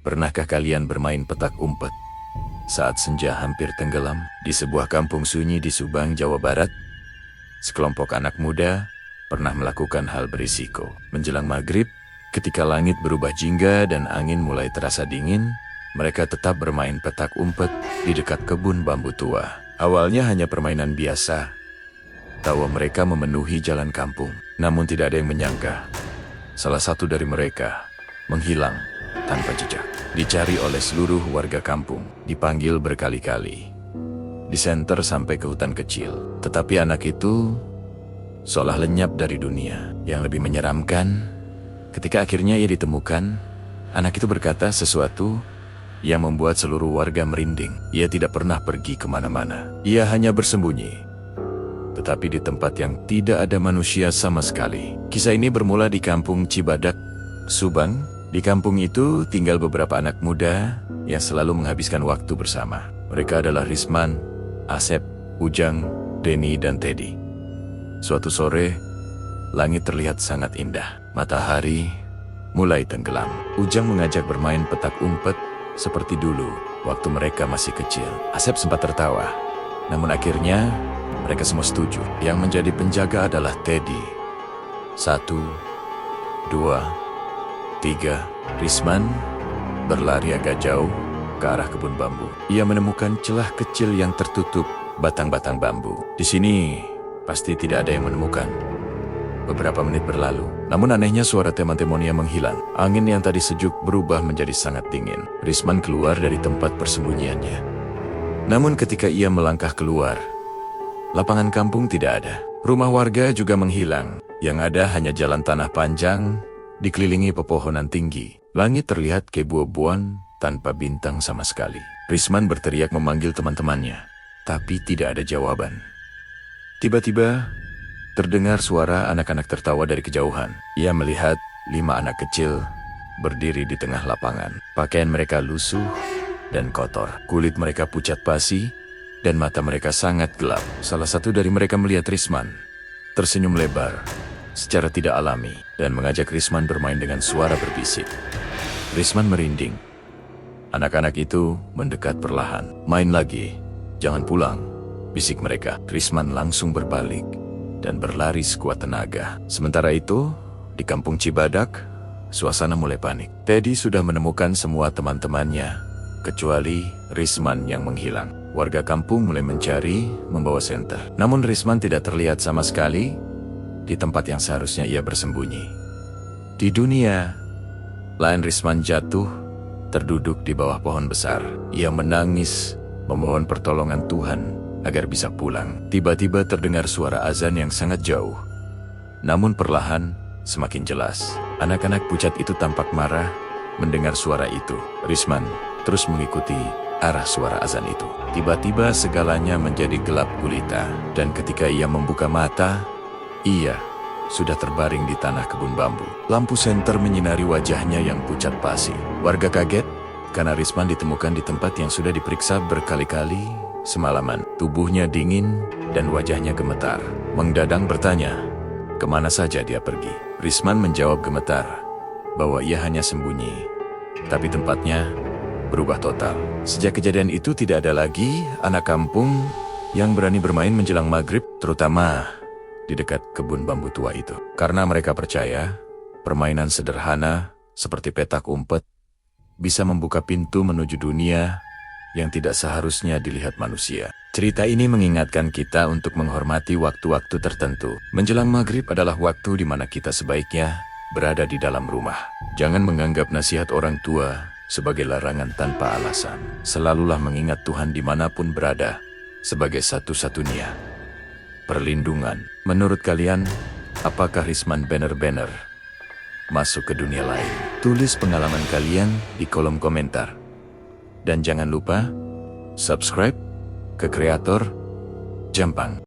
Pernahkah kalian bermain petak umpet saat senja hampir tenggelam di sebuah kampung sunyi di Subang, Jawa Barat? Sekelompok anak muda pernah melakukan hal berisiko. Menjelang maghrib, ketika langit berubah jingga dan angin mulai terasa dingin, mereka tetap bermain petak umpet di dekat kebun bambu tua. Awalnya hanya permainan biasa. Tawa mereka memenuhi jalan kampung. Namun tidak ada yang menyangka, salah satu dari mereka menghilang tanpa jejak. Dicari oleh seluruh warga kampung, dipanggil berkali-kali, disenter sampai ke hutan kecil. Tetapi anak itu seolah lenyap dari dunia. Yang lebih menyeramkan, ketika akhirnya ia ditemukan, anak itu berkata sesuatu yang membuat seluruh warga merinding. Ia tidak pernah pergi kemana-mana. Ia hanya bersembunyi, tetapi di tempat yang tidak ada manusia sama sekali. Kisah ini bermula di kampung Cibadak, Subang. Di kampung itu tinggal beberapa anak muda yang selalu menghabiskan waktu bersama. Mereka adalah Risman, Asep, Ujang, Denny, dan Teddy. Suatu sore, langit terlihat sangat indah. Matahari mulai tenggelam. Ujang mengajak bermain petak umpet seperti dulu waktu mereka masih kecil. Asep sempat tertawa, namun akhirnya mereka semua setuju. Yang menjadi penjaga adalah Teddy. 1, 2, 3. Risman berlari agak jauh ke arah kebun bambu. Ia menemukan celah kecil yang tertutup batang-batang bambu. Di sini pasti tidak ada yang menemukan. Beberapa menit berlalu, namun anehnya suara teman-temannya menghilang. Angin yang tadi sejuk berubah menjadi sangat dingin. Risman keluar dari tempat persembunyiannya. Namun ketika ia melangkah keluar, lapangan kampung tidak ada. Rumah warga juga menghilang. Yang ada hanya jalan tanah panjang dikelilingi pepohonan tinggi. Langit terlihat kebuan-buan tanpa bintang sama sekali. Risman berteriak memanggil teman-temannya, tapi tidak ada jawaban. Tiba-tiba terdengar suara anak-anak tertawa dari kejauhan. Ia melihat 5 anak kecil berdiri di tengah lapangan. Pakaian mereka lusuh dan kotor. Kulit mereka pucat pasi dan mata mereka sangat gelap. Salah satu dari mereka melihat Risman, tersenyum lebar secara tidak alami, dan mengajak Risman bermain dengan suara berbisik. Risman merinding. Anak-anak itu mendekat perlahan. Main lagi, jangan pulang, bisik mereka. Risman langsung berbalik dan berlari sekuat tenaga. Sementara itu, di kampung Cibadak, suasana mulai panik. Teddy sudah menemukan semua teman-temannya, kecuali Risman yang menghilang. Warga kampung mulai mencari, membawa senter. Namun Risman tidak terlihat sama sekali di tempat yang seharusnya ia bersembunyi. Di dunia lain, Risman jatuh, terduduk di bawah pohon besar. Ia menangis, memohon pertolongan Tuhan agar bisa pulang. Tiba-tiba terdengar suara azan yang sangat jauh, namun perlahan semakin jelas. Anak-anak pucat itu tampak marah mendengar suara itu. Risman terus mengikuti arah suara azan itu. Tiba-tiba segalanya menjadi gelap gulita, dan ketika ia membuka mata, ia sudah terbaring di tanah kebun bambu. Lampu senter menyinari wajahnya yang pucat pasi. Warga kaget karena Risman ditemukan di tempat yang sudah diperiksa berkali-kali semalaman. Tubuhnya dingin dan wajahnya gemetar. Mang Dadang bertanya, kemana saja dia pergi? Risman menjawab gemetar bahwa ia hanya sembunyi, tapi tempatnya berubah total. Sejak kejadian itu tidak ada lagi anak kampung yang berani bermain menjelang maghrib, terutama di dekat kebun bambu tua itu. Karena mereka percaya, permainan sederhana seperti petak umpet bisa membuka pintu menuju dunia yang tidak seharusnya dilihat manusia. Cerita ini mengingatkan kita untuk menghormati waktu-waktu tertentu. Menjelang maghrib adalah waktu di mana kita sebaiknya berada di dalam rumah. Jangan menganggap nasihat orang tua sebagai larangan tanpa alasan. Selalulah mengingat Tuhan dimanapun berada sebagai satu-satunya perlindungan. Menurut kalian, apakah Risman benar-benar masuk ke dunia lain? Tulis pengalaman kalian di kolom komentar. Dan jangan lupa subscribe ke Kreator Jampang.